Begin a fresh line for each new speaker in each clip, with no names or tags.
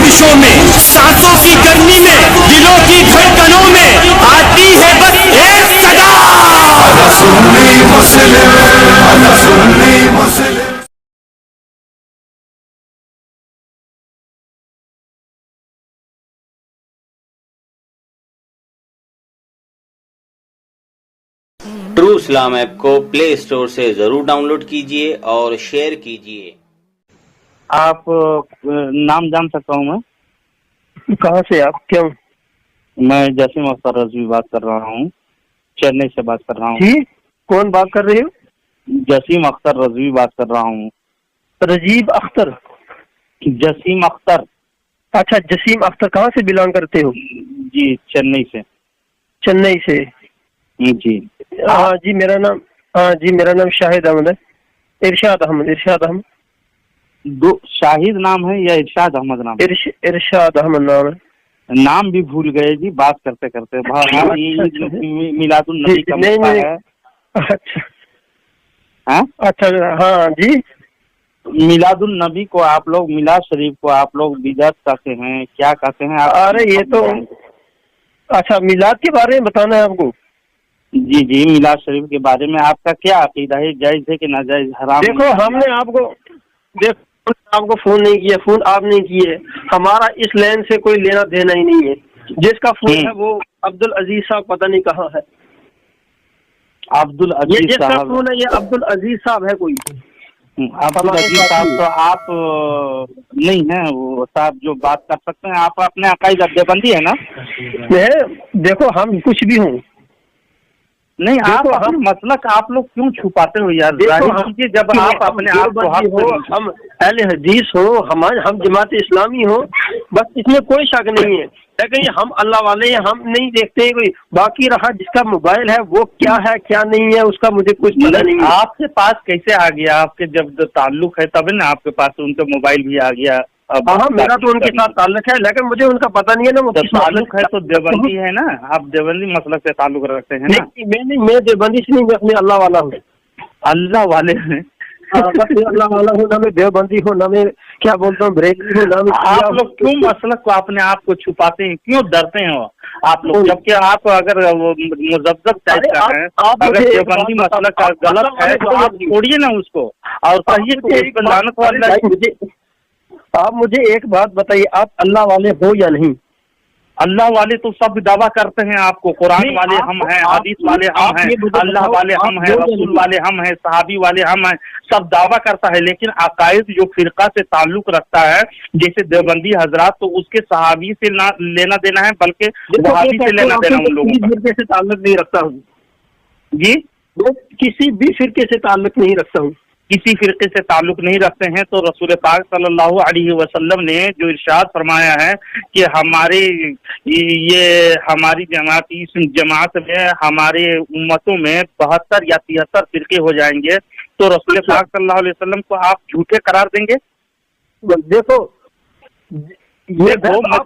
جوشوں میں، سانسوں کی گرمی میں، دلوں کی دھڑکنوں میں آتی ہے بس ایک صدا، سنی مسلم، سنی مسلم۔
ٹرو اسلام ایپ کو پلے اسٹور سے ضرور ڈاؤن لوڈ کیجیے اور شیئر کیجیے۔
آپ نام جان سکتا ہوں میں؟
کہاں سے آپ؟ کیوں؟
میں جسیم اختر رضوی بات کر رہا ہوں، چنئی سے بات کر رہا ہوں۔
جی کون بات کر رہے ہو؟
جسیم اختر رضوی بات کر رہا ہوں۔
رجیب اختر؟
جسیم اختر۔
اچھا جسیم اختر، کہاں سے بلانگ کرتے ہو؟
جی چنئی سے۔
چنئی سے؟
جی
ہاں جی میرا نام شاہد احمد ہے، ارشاد احمد۔
دو شاہد نام ہے یا ارشاد احمد نام؟
ارشاد احمد نام ہے۔
نام بھی بھول گئے جی بات کرتے کرتے۔ میلاد النبی کا مسئلہ ہے۔
اچھا ہاں جی،
میلاد النبی کو آپ لوگ، میلاد شریف کو آپ لوگ بدعت کہتے ہیں، کیا کہتے ہیں؟
ارے یہ تو اچھا میلاد کے بارے میں بتانا ہے آپ کو؟
جی میلاد شریف کے بارے میں آپ کا کیا عقیدہ ہے، جائز ہے کہ ناجائز، حرام؟
دیکھو ہم نے آپ کو فون نہیں کیا، فون آپ نہیں کیے، ہمارا اس لین سے کوئی لینا دینا ہی نہیں ہے۔ جس کا فون ہے وہ عبدالعزیز صاحب پتہ نہیں کہاں ہے۔
عبدالعزیز
جس کا
صاحب؟
فون ہے یہ عبدالعزیز صاحب ہے کوئی؟
عبدالعزیز صاحب تو آپ نہیں ہیں وہ صاحب جو بات کر سکتے ہیں۔ آپ اپنے عقائد دیوبندی ہے نا؟
دیکھو ہم کچھ بھی ہوں،
نہیں آپ اپنے مسلک آپ لوگ کیوں چھپاتے ہو یار؟ جب آپ اپنے آپ کو
ہم اہل حدیث ہو، ہم جماعت اسلامی ہو، بس اس میں کوئی شک نہیں ہے، لیکن ہم اللہ والے ہیں، ہم نہیں دیکھتے کوئی۔ باقی رہا جس کا موبائل ہے وہ کیا ہے کیا نہیں ہے اس کا مجھے کچھ پتہ نہیں ہے۔
آپ کے پاس کیسے آ گیا؟ آپ کے جب تعلق ہے تب نا آپ کے پاس ان کا موبائل بھی آ گیا۔
ہاں میرا تو ان کے ساتھ تعلق ہے لیکن مجھے ان کا پتہ نہیں ہے نا۔
تعلق ہے تو دیوبندی ہے نا، آپ دیوبندی مسلک سے تعلق رکھتے ہیں نا؟
میں دیوبندی سے نہیں، میں اپنے اللہ والا ہوں۔
اللہ والے ہیں؟
اللہ والا ہوں، نہ میں دیوبندی ہوں، نہ میں کیا بولتا ہوں بریلوی ہوں، نہ میں۔
آپ لوگ کیوں مسلک کو اپنے آپ کو چھپاتے ہیں؟ کیوں ڈرتے ہیں آپ لوگ؟ جبکہ آپ اگر مذبذب ٹائپ کا ہے، اگر دیوبندی مسلک کا غلط ہے تو آپ چھوڑیے نا اس کو اور کہیے کہ لعنت والا۔
آپ مجھے ایک بات بتائیے، آپ اللہ والے ہو یا نہیں؟
اللہ والے تو سب دعویٰ کرتے ہیں آپ کو، قرآن والے ہم ہیں، حدیث والے ہم ہیں، اللہ والے ہم ہیں، رسول والے ہم ہیں، صحابی والے ہم ہیں، سب دعویٰ کرتا ہے۔ لیکن عقائد جو فرقہ سے تعلق رکھتا ہے جیسے دیوبندی حضرات، تو اس کے صحابی سے نہ لینا دینا ہے بلکہ وہابی سے لینا دینا ان لوگوں کا۔
فرقے سے تعلق نہیں رکھتا ہوں
جی،
کسی بھی فرقے سے تعلق نہیں رکھتا ہوں۔
کسی فرقے سے تعلق نہیں رکھتے ہیں تو رسول پاک صلی اللہ علیہ وسلم نے جو ارشاد فرمایا ہے کہ ہماری جماعت، اس جماعت میں ہمارے امتوں میں 72 یا 73 فرقے ہو جائیں گے، تو رسول پاک صلی اللہ علیہ وسلم کو آپ جھوٹے قرار دیں گے؟
دیکھو
میں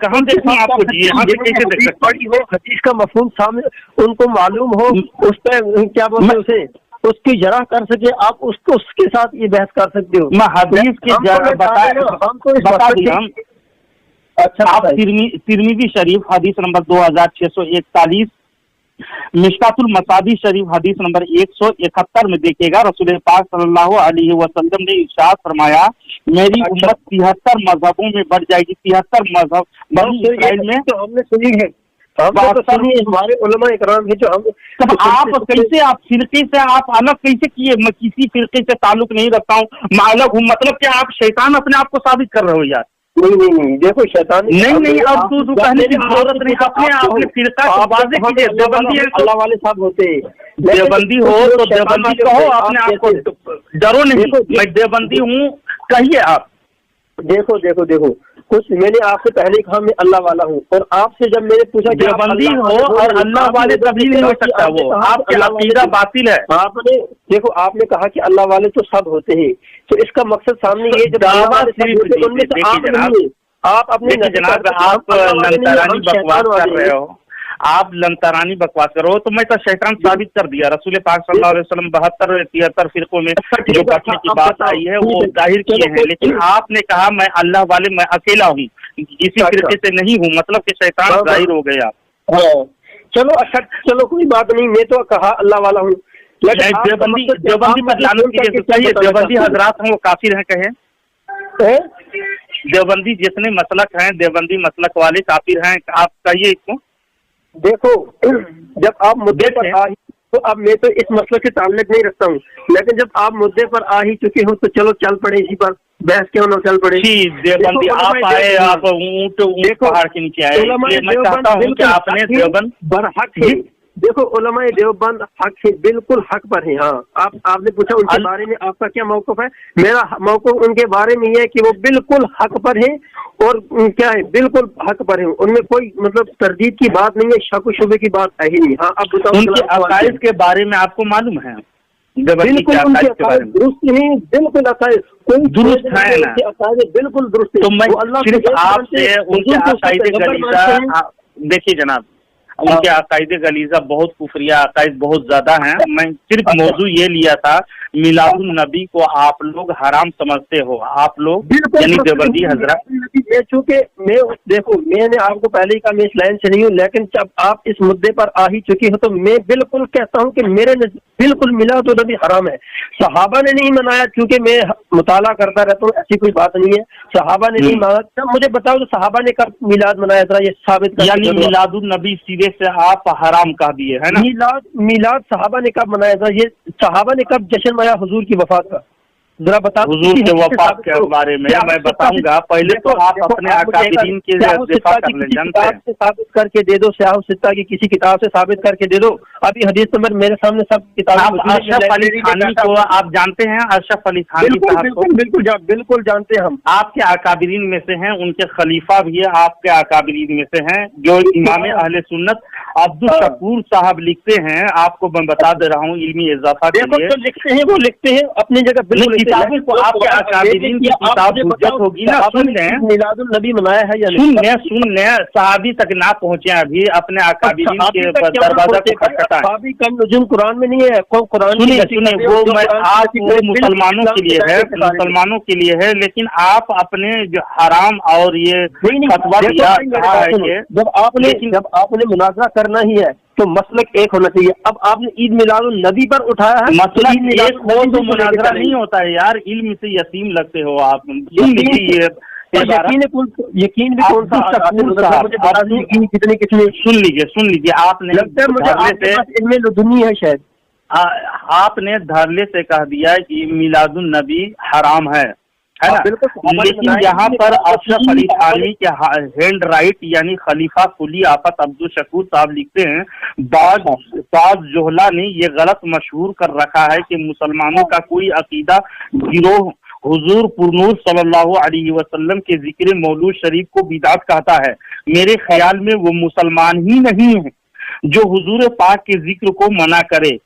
کہاں دیکھوں آپ کو؟ یہاں سے کیسے دیکھ سکتے ہو؟
حدیث کا مفہوم سامنے ان کو معلوم ہو، اس پہ کیا بولتے اسے، اس کی جرح کر سکے، آپ اس کے ساتھ یہ بحث کر سکتے ہو۔
میں حدیث کی جرح بتا دیا۔ اچھا، آپ ترمذی شریف حدیث نمبر 2641، مشکات المصابیح شریف حدیث نمبر 171 میں دیکھیے گا، رسول پاک صلی اللہ علیہ وسلم نے ارشاد فرمایا میری امت 73 مذہبوں میں بڑھ جائے گی۔ 73 مذہب بنی اسرائیل میں
تو ہم نے سنی ہے، ہمارے علماء اکرام ہے جو ہم۔
آپ کیسے، آپ فرقے سے آپ الگ کیسے کیے؟ میں کسی فرقے سے تعلق نہیں رکھتا ہوں، میں الگ ہوں، مطلب کہ آپ شیطان اپنے آپ کو ثابت کر رہے ہو یار؟
نہیں دیکھو شیطان
نہیں، اب تو کہنے کی ضرورت نہیں، اپنے آپ کے فرقہ کو واضح کیجیے۔ دیوبندی ہے
اللہ والے صاحب ہوتے،
دیوبندی ہو تو دیوبندی کہو، اپنے آپ کو ڈرو نہیں، میں دیوبندی ہوں کہیے آپ۔
دیکھو کچھ میں نے آپ سے پہلے کہا میں اللہ والا ہوں، اور آپ سے جب میں نے پوچھا کہ
دیوبندی ہو اور اللہ والے کبھی نہیں ہو سکتا، وہ آپ کا عقیدہ باطل ہے۔
آپ نے دیکھو، آپ نے کہا کہ اللہ والے تو سب ہوتے ہیں، تو اس کا مقصد سامنے یہ جب
آپ اپنے جناب آپ لنترانی بکواس کر رہے ہو، آپ لنترانی بکواس کرو تو میں تو شیطان ثابت کر دیا۔ رسول پاک صلی اللہ علیہ وسلم 72-73 فرقوں میں جو بچنے کی بات آئی ہے وہ ظاہر کیے ہیں، لیکن آپ نے کہا میں اللہ والے، میں اکیلا ہوں، किसी तरीके से नहीं हूँ, मतलब कि शैतान जाहिर हो गए आप।
हाँ चलो अच्छा, चलो कोई बात नहीं, मैं तो कहा अल्लाह वाला हूँ, लेकिन
देवबंदी पर लानत कीजिए तो चाहिए, देवबंदी हजरात हैं वो काफिर हैं कहे, देवबंदी जितने मसलक हैं, देवबंदी मसलक वाले काफिर हैं, आप कहिए इसको।
देखो जब आप मुद्दे पर आ, तो अब मैं तो इस मसले से ताल्लुक नहीं रखता हूँ, लेकिन जब आप मुद्दे पर आ ही चुके हो तो चलो चल पड़े इसी पर बहस, क्यों ना चल पड़े।
देवबंदी आप आए, आप ऊँट पहाड़ के नीचे आए, मैं चाहता हूँ कि आपने देवबंद
बरहक है। देखो उलमाए देवबंद हक है, बिल्कुल हक पर है। हाँ आपने पूछा उनके बारे में आपका क्या मौक़िफ़ है, मेरा मौक़िफ़ उनके बारे में ये है कि वो बिल्कुल हक पर है, और क्या है बिल्कुल हक पर है, उनमें कोई मतलब तरदीद की बात नहीं है, शक शुबे की बात है ही नहीं। हाँ अब बताओ
उनके अकाइद के बारे में आपको मालूम है?
बिल्कुल उनके अकाइद दुरुस्त नहीं, बिल्कुल अकाइद कोई
दुरुस्त है ना,
बिल्कुल दुरुस्त।
तो मैं सिर्फ आपसे उनके अकाइद गलीज़ा, देखिए जनाब उनके अकाइद गलीज़ा बहुत कुफरिया अकाइद बहुत ज्यादा हैं। मैं सिर्फ मौजू ये लिया था, मिलादुन नबी को आप लोग हराम समझते हो, आप लोग यानी देवबंदी हजरत।
चूँकि मैं देखो मैंने आपको पहले ही कहा मैं इस लाइन से नहीं हूँ, लेकिन जब आप इस मुद्दे पर आ ही चुकी हो तो मैं बिल्कुल कहता हूँ कि मेरे बिल्कुल मिलादुन नबी हराम है। सहाबा ने नहीं मनाया, क्योंकि मैं मुताला करता रहता हूँ, ऐसी कोई बात नहीं है, सहाबा ने नहीं माना। मुझे बताओ तो सहाबा ने कब मिलाद मनाया था, ये साबित कर।
यानी मिलादुन नबी सीधे से आप हराम कह दिए है ना?
मिलाद सहाबा ने कब मनाया था, ये सहाबा ने कब जश्न मनाया हुजूर की वफात का, जरा बता।
हुजूर के वफात के बारे में मैं बताऊंगा, पहले तो आप अपने अकाबिरीन के दिफा कर लें। जानते हैं
से साबित करके दे दो, सियाह सित्ता की किसी किताब से साबित करके दे दो। अभी हदीस नंबर मेरे सामने सब किताबें।
अशरफ अली थानवी को आप जानते हैं? अशरफ अली थानवी साहब को
बिल्कुल जानते हैं हम, आपके
अकाबिरीन में से हैं, उनके खलीफा भी है, आपके अकाबिरीन में से हैं, जो इमाम अहले सुन्नत अब्दुल शकूर साहब लिखते हैं। आपको मैं बता दे रहा हूँ इल्मी इजाफा के लिए,
जो लिखते हैं वो लिखते हैं अपनी जगह, बिल्कुल
किताबों को आपके अकाबिरीन की किताब हुज्जत होगी ना। सुन लें,
मिलादुल नबी मनाया है या
सुन लें, सहाबी तक ना पहुँचे अभी, अपने अकाबिरीन के दरवाजा को खटखटाएं।
सहाबी का नुज़ूल कुरान में नहीं है, कुरान
सुनिए वो मैं आप मुसलमानों के लिए है, मुसलमानों के लिए है, लेकिन आप अपने जो हराम और ये फतवा दिया है,
जब आपने मुनाज़रा करना ही है तो मसलक एक होना चाहिए। अब आपने ईद मिलादुन नबी पर उठाया है,
मसलक एक हो तो मुनाज़रा नहीं होता है यार, इल्म से यतीम लगते हो आप।
यकीन भी कौन सा कितने
सुन लीजिए आपने
इनमें लुदुनी है शायद,
आपने धरले से कह दिया कि मिलादुन नबी हराम है ना, लेकिन यहाँ पर अशरफ अली थानवी के हैंड राइट यानी खलीफा कुली आफत अब्दुल शकूर साहब लिखते हैं, बाज जोहला ने ये गलत मशहूर कर रखा है कि मुसलमानों का कोई अकीदा गिरोह हुजूर पुरनूर सल्लल्लाहु अलैहि वसल्लम के जिक्र मौलूद शरीफ को बिदात कहता है। मेरे ख्याल में वो मुसलमान ही नहीं है जो हुजूर पाक के जिक्र को मना करे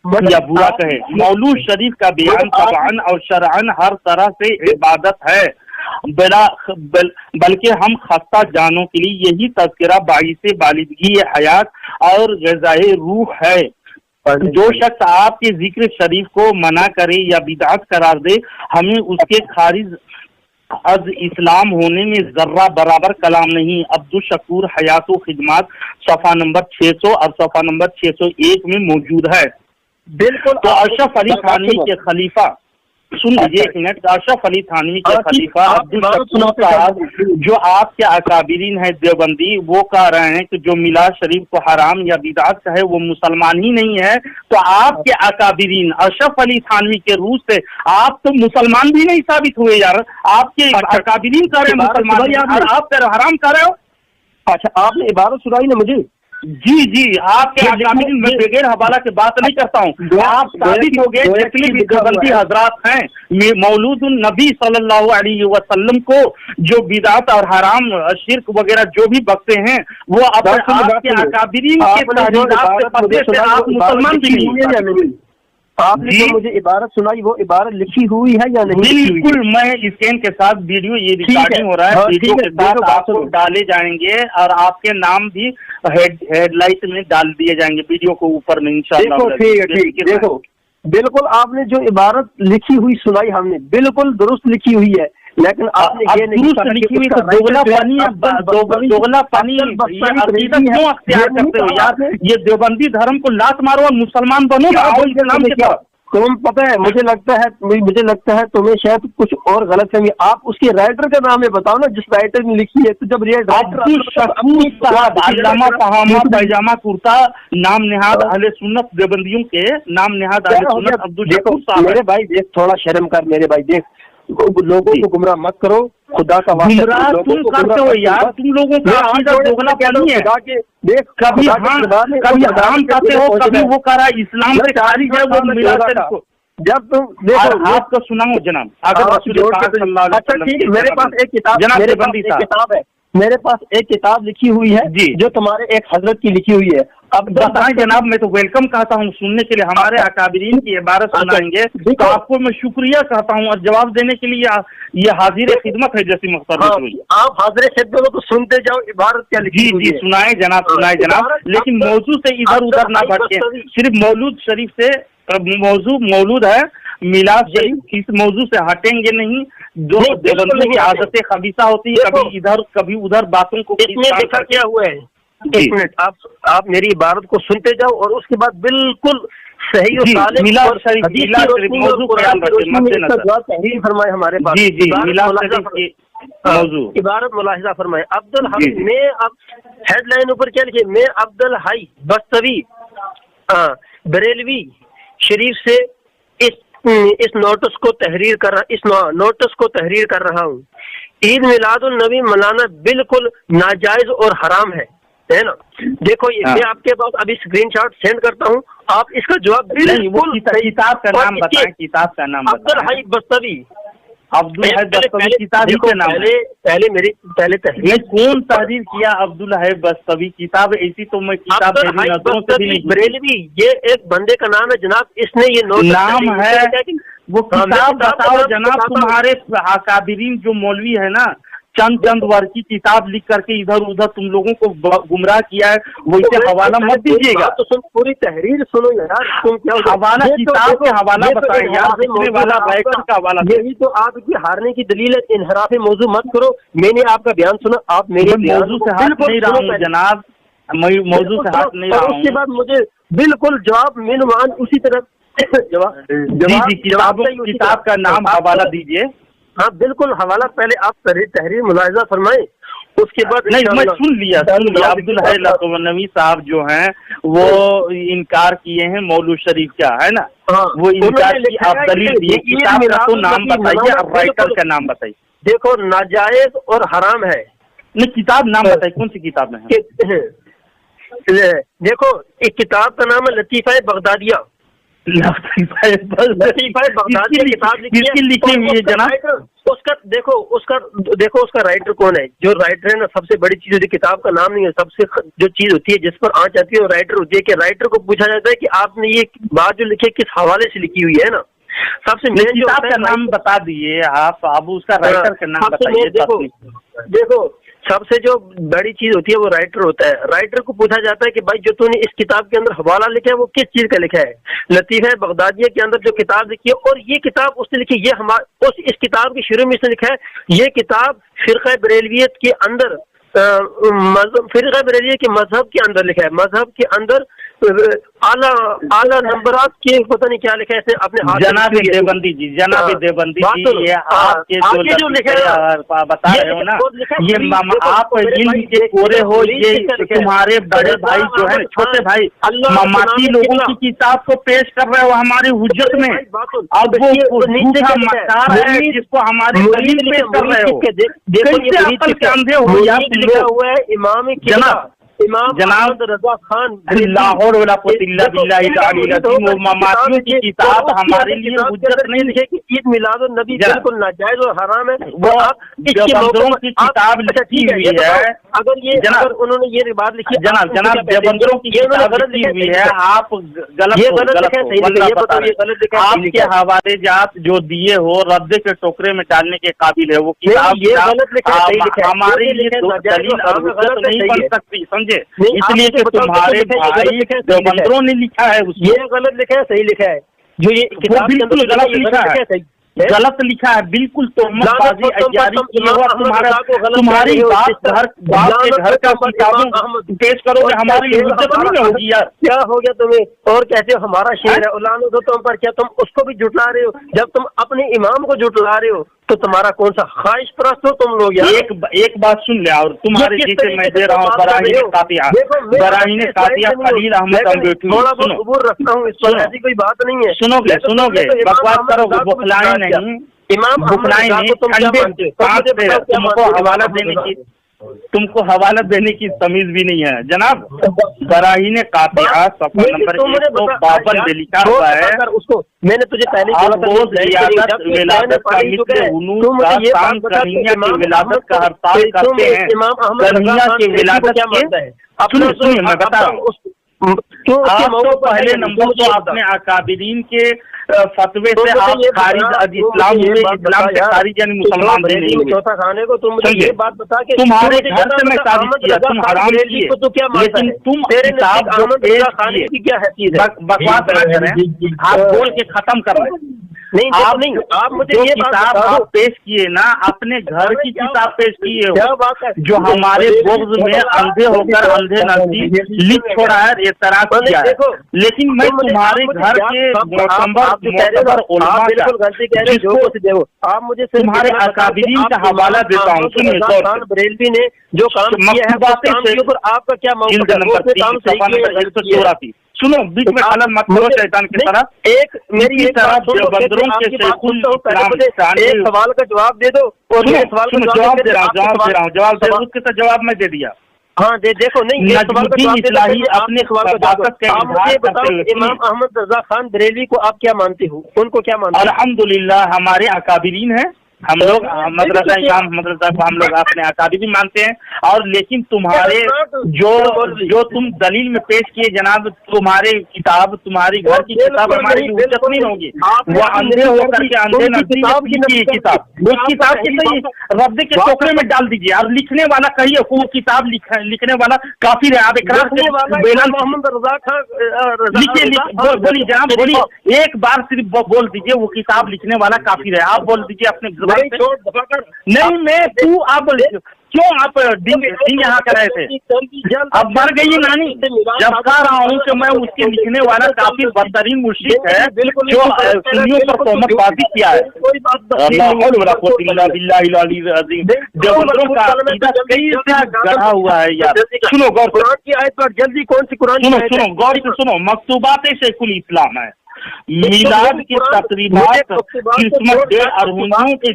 या बुरा कहे। मौलूद शरीफ का बयान तबान और शरअन हर तरह से इबादत है, बल्कि हम खस्ता जानों के लिए यही तज़किरा बाइसे बालिदगी हयात और ग़िज़ाए रूह है। जो शख्स आपके जिक्र शरीफ को मना करे या बिदात करार दे, हमें उसके खारिज अज इस्लाम होने में जर्रा बराबर कलाम नहीं। अब्दुल शकूर हयात व खिदमात सफ़ा नंबर 600 और सफ़ा नंबर 601 में मौजूद है।
बिल्कुल।
तो अशरफ अली थानवी के खलीफा, सुन लीजिए एक मिनट, अशरफ अली थानवी के खलीफा अब्दुल शकूर साहब जो आपके अकाबिरीन है देवबंदी, वो कह रहे हैं कि जो मिलाद शरीफ को हराम या बिदात कहे वो मुसलमान ही नहीं है। तो आपके अकाबिरीन अशरफ अली थानवी के रूह से आप तो मुसलमान भी नहीं साबित हुए यार। आपके अकाबिरीन कह रहे हैं मुसलमान और आप कह रहे हराम कर रहे हो।
अच्छा आपने इबारत सुनाई ना मुझे?
जी आपके अकाबिरीन में बगैर हवाला की बात नहीं करता हूँ। आप साबित हो गए जितने भी देवबंदी हजरात हैं मौलूदुन नबी सल्लल्लाहु अलैहि वसल्लम को जो बिदात और हराम शिर्क वगैरह जो भी बकते हैं वो आपके अकाबिरीन के तहरीरात से पर्दे से आप मुसलमान भी नहीं।
आपने जो मुझे इबारत सुनाई वो इबारत लिखी हुई है या नहीं?
बिल्कुल, मैं स्कैन के साथ वीडियो ये रिकॉर्डिंग हो रहा है, वीडियो के साथ आपको डाले जाएंगे और आपके नाम भी हेडलाइट में डाल दिए जाएंगे वीडियो को ऊपर में इंशाअल्लाह।
ठीक, देखो बिल्कुल आपने जो इबारत लिखी हुई सुनाई हमने बिल्कुल दुरुस्त लिखी हुई है, لیکن آپ نے یہ نہیں
لکھی ہوئی تو دوگلا پانی کیوں اختیار کرتے ہو یار؟ یہ دیوبندی دھرم کو لات مارو اور مسلمان بنو اسلام کے ساتھ.
تم پتہ ہے مجھے لگتا ہے تمہیں شاید کچھ اور غلط فہمی. آپ اس کے رائٹر کا نام بتاؤ نا جس رائٹر نے لکھی ہے. تو جب
علامہ پہامہ پیجامہ کرتا نام نہاد اہل سنت دیوبندیوں کے نام نہاد اہل سنت عبدالشکور صاحب.
میرے بھائی دیکھ تھوڑا شرم کر میرے بھائی, دیکھ لوگوں کو گمراہ مت کرو خدا کا
گمراہ تم کرتے ہو یار. تم لوگوں کا عقیدہ دوگلا پانی ہے. دیکھ کبھی حرام کہتے ہو کبھی وہ کہہ رہا اسلام سے خارج ہے وہ ملا کو. جب تم دیکھو آپ کو سناؤ جناب اگر رسول پاک صلی اللہ علیہ وسلم
میرے پاس ایک کتاب ہے میرے پاس ایک کتاب لکھی ہوئی ہے
جی
جو تمہارے ایک حضرت کی لکھی ہوئی ہے.
اب بتائیں جناب, میں تو ویلکم کہتا ہوں سننے کے لیے. ہمارے اکابرین کی عبارت سنائیں گے تو آپ کو میں شکریہ کہتا ہوں اور جواب دینے کے لیے یہ حاضر خدمت ہے جیسی مختلف.
آپ حاضر خدمت تو سنتے جاؤ عبارت کیا لکھی.
جی سنائیں جناب لیکن موضوع سے ادھر ادھر نہ بھٹکے. صرف مولود شریف سے موضوع مولود ہے میلاد شریف, اس موضوع سے ہٹیں گے نہیں. جو دیوبندیوں کی عادتیں خبیثہ ہوتی ہے کبھی ادھر کبھی ادھر باتوں کو
کیا ہوا ہے. ایک منٹ آپ میری عبارت کو سنتے جاؤ اور اس کے بعد بالکل صحیح
میلاد شریف موضوع
تحریر فرمائے ہمارے پاس.
جی میلاد شریف موضوع
عبارت ملاحظہ فرمائے. عبدالحی میں اب ہیڈ لائن اوپر کیا لکھے, میں عبدالحی بستوی بریلوی شریف سے اس نوٹس کو تحریر کر رہا ہوں. عید میلاد النبی منانا بالکل ناجائز اور حرام ہے نا. دیکھو میں آپ کے پاس ابھی اسکرین شاٹ سینڈ کرتا ہوں, آپ اس کا جواب بالکل
کتاب کا نام بتائیں. کتاب کا نام
عبدالحی بستوی.
کتاب کے نام
پہلے
تحریر کون تحریر کیا عبدالحی بستوی کتاب ایسی تو میں کتاب
بریلوی یہ ایک بندے کا نام ہے جناب. اس نے یہ
نام ہے وہ کتاب بتاؤ جناب. تمہارے اکابرین جو مولوی ہے نا چند ور کی کتاب لکھ کر کے ادھر ادھر تم لوگوں کو گمراہ کیا ہے ویسے حوالہ مت دیجیے گا.
تو پوری تحریر سنو یار.
حوالہ کتاب کے حوالہ بتائیں یار. حوالہ
یہی تو آپ کی ہارنے کی دلیل ہے. انحراف موضوع مت کرو. میں نے آپ کا بیان سنا, آپ میرے
موضوع سے ہٹ نہیں رہا ہوں جناب. میں موضوع سے ہٹ نہیں رہا ہوں.
اس کے بعد مجھے بالکل جواب مینوان اسی طرح
کتاب کا نام حوالہ دیجیے.
ہاں بالکل حوالہ پہلے آپ تحریر ملاحظہ فرمائیں. اس کے بعد
نہیں میں سن لیا عبدالحی نوی صاحب جو ہیں وہ انکار کیے ہیں مولود شریف کیا ہے نا, وہ انکار کی آپ دلیل دیے. کتاب کا تو نام بتائیے اور رائٹر کا نام بتائیے.
دیکھو ناجائز اور حرام ہے.
نہیں کتاب نام بتائیے کون سی کتاب ہے.
دیکھو ایک کتاب کا نام ہے لطیفہ بغدادیہ.
لکھی ہوئی ہے جناب.
دیکھو اس کا رائٹر کون ہے. جو رائٹر ہے نا سب سے بڑی چیز ہوتی ہے کتاب کا نام نہیں ہے. سب سے جو چیز ہوتی ہے جس پر آنچ آتی ہے وہ رائٹر ہوتی ہے. کہ رائٹر کو پوچھا جاتا ہے کہ آپ نے یہ بات جو لکھی کس حوالے سے لکھی ہوئی ہے نا. سب سے مین
کتاب کا نام بتا دیے آپ. اب اس کا رائٹر کا نام بتائیے.
دیکھو سب سے جو بڑی چیز ہوتی ہے وہ رائٹر ہوتا ہے. رائٹر کو پوچھا جاتا ہے کہ بھائی جو تو نے اس کتاب کے اندر حوالہ لکھا ہے وہ کس چیز کا لکھا ہے. لطیفہ بغدادیہ کے اندر جو کتاب لکھی ہے اور یہ کتاب اس نے لکھی یہ اس کتاب کے شروع میں اس نے لکھا ہے یہ کتاب فرقہ بریلویت کے اندر فرقہ بریلویہ کے مذہب کے اندر لکھا ہے. مذہب کے اندر اعلیٰ نمبرات کے پتہ نہیں کیا لکھا ہے اپنے
جناب دیوبندی جی. جناب دیوبندی جی یہ آپ کے جو بتا رہے ہو نا یہ آپ علم کے پورے ہو. یہ تمہارے بڑے بھائی جو ہے چھوٹے بھائی مماتی لوگوں کی کتاب کو پیش کر رہے ہو ہماری حجت میں. اب وہ جھوٹا مکار ہے جس کو ہماری دلیل پیش کر رہے ہو. کیسے عقل کے اندھے ہو یار
لکھا ہوا ہے امام
جناب
رضا خان
لاہور مماتیوں کی کتاب ہمارے لیے حجت نہیں ہے کہ
عید میلاد النبی بالکل ناجائز اور حرام ہے.
وہ دیوبندروں کی کتاب لکھی ہوئی ہے.
اگر انہوں نے یہ بات لکھی
جناب دیوبندروں کی کتاب لکھی ہوئی ہے. آپ غلط آپ کے حوالے جات جو دیے ہو رد کے ٹوکرے میں ڈالنے کے قابل ہے. وہ کتاب ہمارے لیے دلیل اور حجت نہیں بن سکتی سمجھے. اس لیے کہ تمہارے بھائی دیوبندروں نے لکھا ہے.
یہ غلط لکھا ہے صحیح لکھا ہے. جو یہ کتاب
بالکل غلط لکھا ہے. गलत लिखा है, बिल्कुल तोहमतबाजी जारी किया हुआ तुम्हारी बात घर बाप के घर का किताबों पेश करोगे, हमारी इज्जत नहीं होगी यार।
क्या हो गया तुम्हें? और कहते हो हमारा शेर है, लानो तो तुम पर, क्या तुम उसको भी जुटला रहे हो? जब तुम अपने इमाम को जुटला रहे हो तो तुम्हारा कौन सा ख्वाहिश परस्त हो तुम लोग यार।
एक बात सुन ले, और तुम्हारे जैसे मैं दे रहा हूँ बराहीने कातिया खलील अहमद अम्बेडकर,
थोड़ा बहुत उबूर रखता हूँ इस पर, ऐसी कोई बात नहीं है।
सुनोगे बकवास करोगे, बुखलाए नहीं, बुखलाए नहीं, ठंडे तुमको हवाला देने की तमीज भी नहीं है जनाब। बराहीने कातिया सफर नंबर 152 पे लिखा हुआ है,
उसको मैंने तुझे पहले
विलादत का हड़ताल करते हैं, कन्हैया के विलादत के सुनिए मैं बता रहा हूँ। तो पहले नंबर तो आपने अकाबिरीन के फतवे से आप खारिज इस्लाम से खारिज यानी मुसलमान भी नहीं हुए।
चौथा खाने को तुम मुझे ये बात बता के
तुम्हारे घर से मैं शादी किया, तुम हराम किए, लेकिन तुम किताब जो पेश किए, बकवास ना करें, आप बोल के खत्म कर रहे हैं।
नहीं आप मुझे ये
किताब आप पेश किए ना, अपने घर की किताब पेश किए हो, जो हमारे बोग्ज में अंधे होकर अंधे नजदीक लिख छोड़ा है, एतराज किया है। लेकिन मैं तुम्हारे घर के
आप मुझे
तुम्हारे अकाबिरीन का हवाला देता हूँ। सुनिए,
बरेलवी ने जो काम किया है आपका क्या
मौक़िफ़? सुनो, बीच में खलल मत करो शैतान की तरह।
एक मेरी
तरफ देवबंदरों के शेखुल
एक सवाल का जवाब दे दो, और
जवाब दे रहा हूँ, उसके साथ जवाब मैं दे दिया।
हाँ देखो नहीं,
इस्लाही अपने
इमाम अहमद रजा खान बरेलवी को आप क्या मानते हो? उनको क्या मानते हो?
अल्हम्दुलिल्लाह हमारे अकाबिरीन हैं, हम लोग मदरसा को हम लोग अपने अकाबिरीन मानते हैं। और लेकिन तुम्हारे जो तुम दलील में पेश किए जनाब, तुम्हारे किताब, तुम्हारी घर की किताब हमारी इज्जत नहीं होगी। वो अंधे होकर के अंधे नजदीक किताब, उस किताब के सही रद्द के टोकरे में डाल दीजिए। और लिखने वाला कहिए वो किताब लिखने वाला काफिर है। आप बोलिए जनाब, बोलिए, एक बार सिर्फ बोल दीजिए वो किताब लिखने वाला काफिर है। आप बोल दीजिए अपने नहीं, मैं तू आप क्यों आप दिन यहाँ कर रहे थे? अब मर गई नानी, जब कह रहा हूँ कि मैं उसके लिखने वाला काफी बदतरीन मुश्रिक है जो सुन्नियों पर तोहमतबाजी किया है। गढ़ा हुआ है यार। सुनो गौर
की आयत पर जल्दी, कौन सी कुरान?
सुनो गौर से सुनो, मकतूबात शेखुल इस्लाम है, मीलाद की तकरीबात, क्रिसमस डे और हिंदुओं के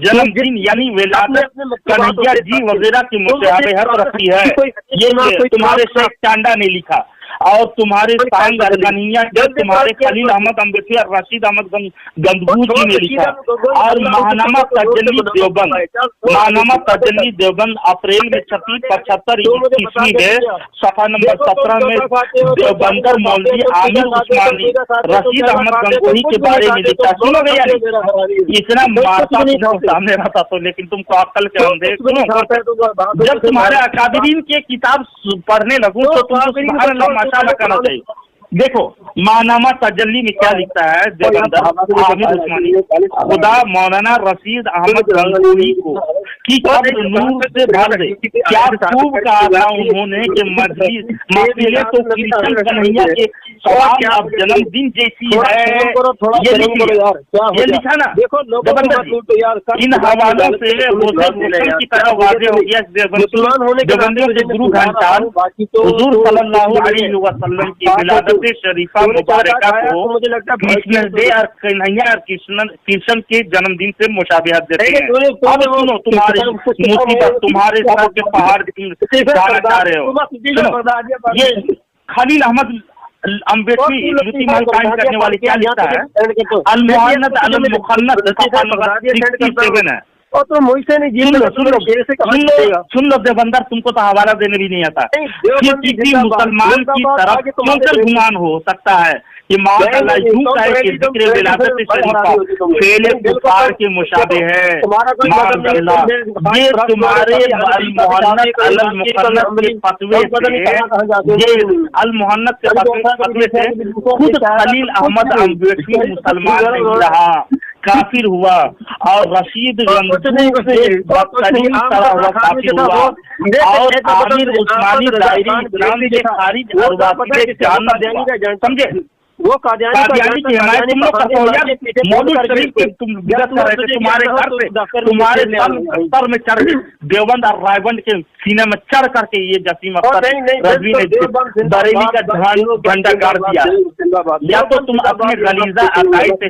जन्मदिन यानी विलादत, कन्हैया जी वगैरह की मुशाबहत रखती है। ये तुम्हारे शेख टांडा ने लिखा, और तुम्हारे कन्हैया जी तुम्हारे खलील अहमद अम्बेडकर, रशीद अहमद गंदबूज जी ने लिखा। और महानामा तजल्ली देवबंद अप्रैल में 76 ईस्वी में सफा नंबर 17 में देवबंदर मौलवी आमिर उस्मानी रशीद अहमद गंगोही के बारे में लिखा। सुनोगे यार, इतना मारता सामने रहता तो, लेकिन तुमको अक्ल के अंधे। सुनो, जब तुम्हारे अकाबिरीन के किताब पढ़ने लगूं तो तुमको माशाअल्लाह कहना चाहिए। देखो मानामा तजल्ली में क्या लिखता है देवबंदर आमिर उस्मानी, खुदा मौलाना रशीद अहमद गंगोही को कि कब्र नूर से भर दे, क्या खूब कहा उन्होंने कि महफिलें तो कृष्ण कन्हैया के अब जन्मदिन जैसी है। ये लिखा ना इन हवालों से की तरह वाज़ेह हो गया देवबंदियों के गुरु घंटाल हुजूर सल्लल्लाहु अलैहि वसल्लम की विलादत शरीफा मुबारका को कृष्ण डे और कन्हैया और कृष्ण के जन्मदिन से मुशाबहत देते हैं। अब सुनो, तुम्हारे मुसीबत, तुम्हारे सर के पहाड़ जा रहे हो। ये खलील अहमद अम्बेडकर कायम करने वाले क्या लिखता है? अल-मुहन्नद अल-मुखन्नद 67 है।
और तुम मुझसे नहीं जीत
सुन लो देवंदर, तुमको तो हवाला देने भी नहीं आता। किसी मुसलमान की तरफ क्यों कर गुमान हो सकता है कि माशाअल्लाह यूं कहे कि जिक्र विलादत शरीफा फेले कुफार के मुशाबे है। माशाअल्लाह ये तुम्हारे अल-मुहन्नत अल-मुकन्नत के फतवे से, ये अल-मुहन्नत के फतवे से खुद खलील अहमद अम्बेडकी मुसलमान नहीं रहा, काफिर हुआ, और रशीद बदतरीन तरह हुआ काफिर हुआ, और आमिर उस्मानी दायरी इस्लाम से खारिज और वाक़ई जानना, समझे?
वो कादियानी
की हमारे तुम लोग करते हो यार, मौलूद शरीफ के तुम बिगत कर रहे थे, तुम्हारे घर पे तुम्हारे सर में चढ़ देवबंद और रायबंद के सीने में चढ़ करके ये जसीम अख्तर रजवी ने बरेली का झंडा गाड़ दिया। या तो तुम अपने गलीजा अकाई से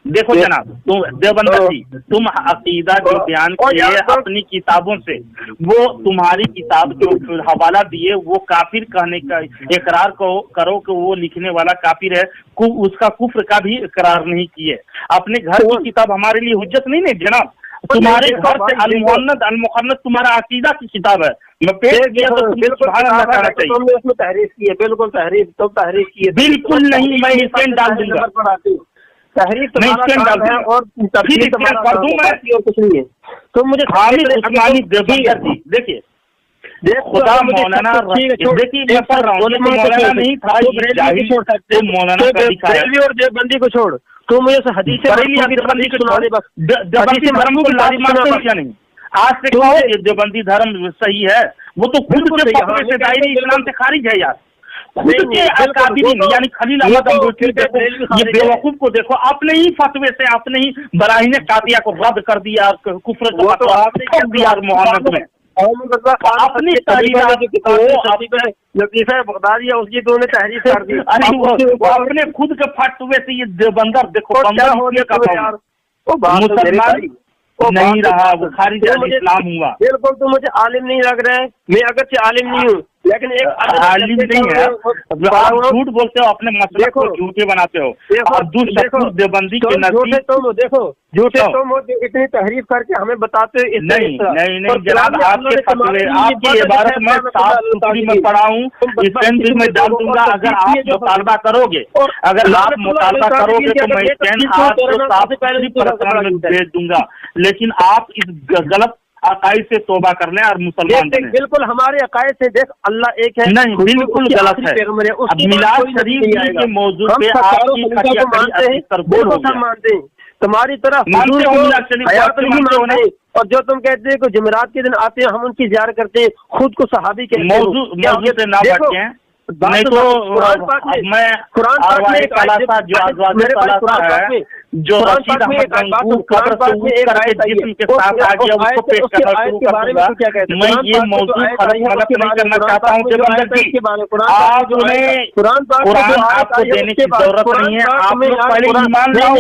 देखो जनाब, तुम देवबंद जी, तुम अकीदा जो बयान किए अपनी किताबों से, वो तुम्हारी किताब जो हवाला दिए वो काफिर कहने का इकरार करो कि वो लिखने वाला काफिर है, उसका कुफ्र का भी इकरार नहीं किए। अपने घर की किताब हमारे लिए हुज्जत नहीं है जनाब, तुम्हारे घर से अल-मुहन्नत अल-मुकन्नत तुम्हारा अकीदा की किताब है। मैं पेश किया तो
तुमने उसमें तहरीर की है, बिल्कुल तहरीर की है,
बिल्कुल नहीं, मैं स्टैंड डाल दूंगा,
तहरीर है और
कर दूं मैं,
कुछ नहीं है। तो मुझे
देखिए खुदा मौलाना, देखिए मैं पढ़ रहा हूँ, मौलाना नहीं था, मौलाना का दिखाया
और देवबंदी को छोड़, तो मुझे हदीस
नहीं, आज से देवबंदी धर्म सही है, वो तो खुद से दायरे इस्लाम से खारिज है यार, खुद के अकाबिरीन यानी खलील अहमद अम्बेडकी, ये बेवकूफ को देखो, अपने ही फतवे से अपने ही बराहीन कातिया को रद्द कर दिया, कुफ्र को ठोक दिया मोहम्मद में, अपनी
लतीफ़ा बगदादी उसकी तो उन्हें तहरीर कर दी।
अरे वो अपने खुद के फतवे से ये देवबंदर देखो मुसलमान नहीं रहा, वो खारिज इस्लाम हुआ।
बिल्कुल, तो मुझे आलिम नहीं लग रहा है, मैं अगरचे आलिम नहीं हूँ, लेकिन एक
आलिम नहीं है, आप झूठ बोलते हो, अपने मसले को झूठे बनाते हो, और दूसरे देवबंदी के नजदीक
देखो झूठे तुम इतनी तहरीफ करके हमें बताते हो।
नहीं जनाब, आपके फतवे आपकी इबारत में साफ सुथरी में पढ़ा हूँ, स्टैंड में डाल दूंगा, अगर आप मुतालबा करोगे, अगर आप मुतालबा करोगे तो मैं स्टैंड आपको साफ सुथरी भेज दूंगा, लेकिन आप इस गलत अकायद से तौबा कर लें और मुसलमान बनें।
बिल्कुल हमारे अकायद से देख अल्लाह एक है,
नहीं बिल्कुल गलत है। अब मिलाद शरीफ के मौजू पे आपकी
मानते हैं, तुम्हारी तरफ और जो तुम कहते हैं कि जुमेरात के दिन आते हैं हम उनकी ज़ियारत करते हैं, खुद को सहाबी के
मौजू से ना भटके, नहीं तो मैं कुरान पाक में जो रशीद अहमद गंगू कब्र से उठ करके जिस्म के साथ आ गया उसको पेश करना शुरू कर दूंगा। मैं ये मौजूद गलत नहीं करना चाहता हूँ देवबंदर जी, आप उन्हें कुरान आपको देने की जरूरत नहीं है, आप लोग पहले ईमान लाओ।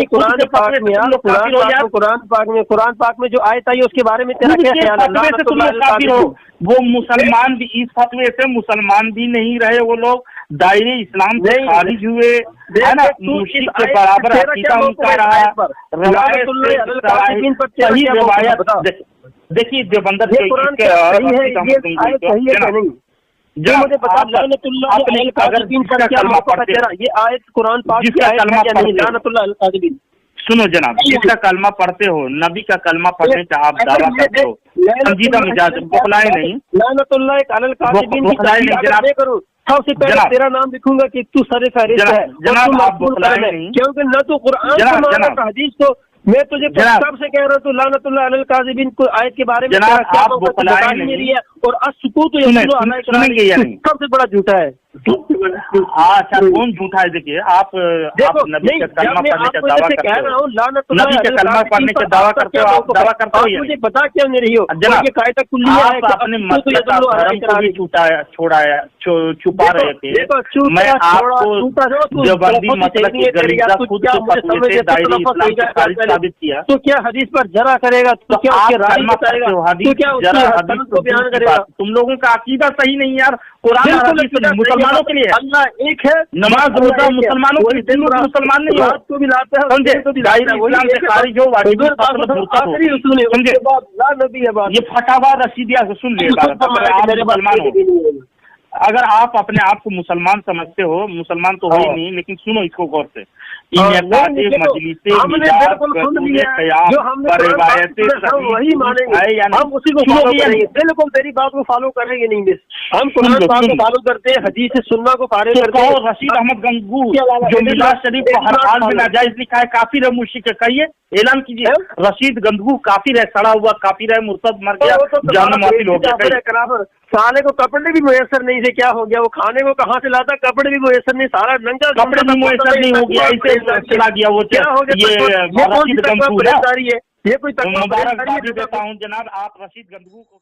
कुरान पाक में जो आयत आई उसके बारे में तेरा क्या ख्याल है?
तुम लोग काफिर हो, वो मुसलमान भी इस फतवे से मुसलमान भी नहीं रहे, वो लोग दायरे इस्लाम से खारिज हुए, है ना, मुश्रिक के बराबर अकीदा उनका रहा। सही रिवायत देखिए देवबंदर
जो मुझे बता, अगर
कलमा पढ़ते
ये आयत कुरान पाक की आयत है,
सुनो जनाब, जिसका कलमा पढ़ते हो, नबी का कलमा पढ़ने का आप दावा करते हो, संजीदा मिजाज बखलाए नहीं, बखलाए नहीं जनाब,
सबसे पहले तेरा नाम लिखूंगा कि तू सरे फहरिस्त है
जनाब, आप बखलाए नहीं,
क्योंकि न तो कुरान को हदीस को मैं तुझे कब से कह रहा हूँ, लानतुल्लाह अलल काज़िबीन को आयत के बारे में
आप बखलाए नहीं,
और असुकूत सबसे बड़ा झूठा है।
अच्छा कौन झूठा है? देखिए आप नबी का कलमा पढ़ने का दावा करते हो, नबी का कलमा पढ़ने का दावा करते हो, आप दावा करते हो,
मुझे बता क्यों नहीं रही हो?
आप अपने मतलब धर्म को भी छुपा रहे थे। मैं आपको देवबंदी मतलब की गलीजा खुद के फतवे से दायरे इस्लाम से खारिज साबित किया,
तो क्या हदीस पर जरा करेगा? तो क्या
तुम लोगों का अकीदा सही नहीं यार, कुरान और हदीस मुसलमानों के लिए है,
अल्लाह एक है,
नमाज रोजा मुसलमानों के लिए, मुसलमान नहीं हो,
रात को भी लाता है,
समझे,
दिन को भी
दायरे
लाता है,
इस्लाम से खारिज हो,
आखिरी उसूल है,
समझे,
उसके बाद ला नबी है बात।
ये फटावा रशीदिया से सुन लिए बात, अगर आप मुसलमान हो, अगर आप अपने आप को मुसलमान समझते हो, मुसलमान तो हो ही नहीं, लेकिन सुनो इसको गौर से,
हमने बिल्कुल सुन लिया, जो हमने वही मानेंगे, हम उसी को फॉलो करेंगे, बिल्कुल तेरी बात को फॉलो करेंगे नहीं मिस, हम कुरान पाक को फॉलो करते हैं, हदीस सुन्ना को फॉलो करते हैं।
रशीद अहमद गंगू जो मिलाद शरीफ को हर हाल में नाजायज लिखा है, काफिर है, मुश्रिक है, कहिए, ऐलान कीजिए, रशीद गंगू काफिर है, सड़ा हुआ काफिर है, मुर्तद, मर गया, जहन्नम वासिल हो गया।
साले को कपड़े भी मुयसर नहीं से क्या हो गया, वो खाने को कहाँ से लाता, कपड़े भी मुयसर नहीं, सारा नंगा
कपड़े भी मुयसर नहीं हो गया, ऐसे चला गया वो,
क्या हो गया, ये कोई तकवा परेशानी है, ये कोई तकवा
मुबारकबादी देता हूँ जनाब, आप रशीद गंगू को।